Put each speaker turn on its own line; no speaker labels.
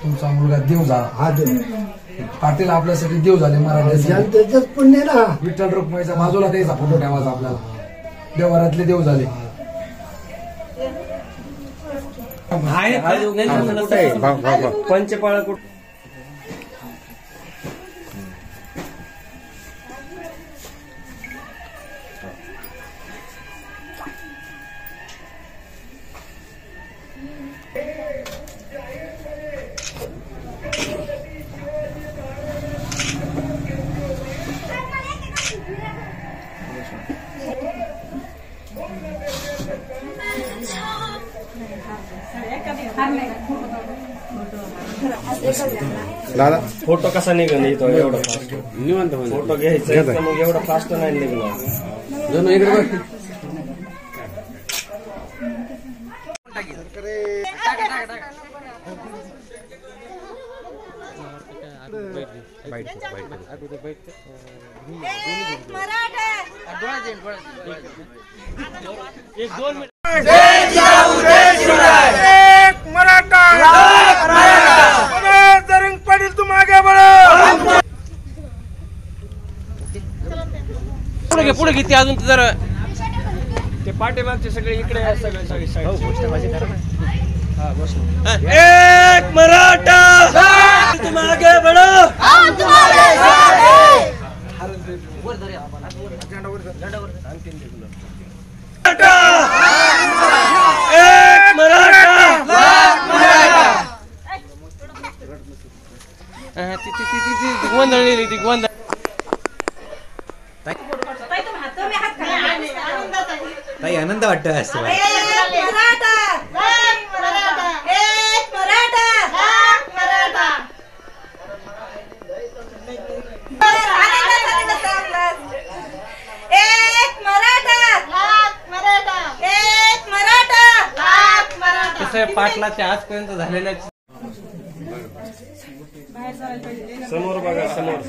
तुमचा मुलगा देव झाला. हा देव पाटील आपल्यासाठी देव झाले मराठी
पुण्य ना.
विठ्ठल रुक्माईच्या बाजूला त्याचा फोटो ठेवायचा आपल्याला. देवघरातले देव झाले.
पंचपाळ कुठे
दादा
फोटो कसा निघून येतो एवढं फास्ट निवांत फोटो घ्यायचा मग एवढं फास्ट नाही निघणार.
पुढे किती अजून जरा
ते पाठीमागचे सगळे इकडे
एक मराठा तुम आगे बढ़ो. एक मराठा गोंधळलेली ती गोंधळ.
ताई आनंद वाटतो असं.
पाटलाच्या आजपर्यंत झालेल्या
समोर बघा समोर.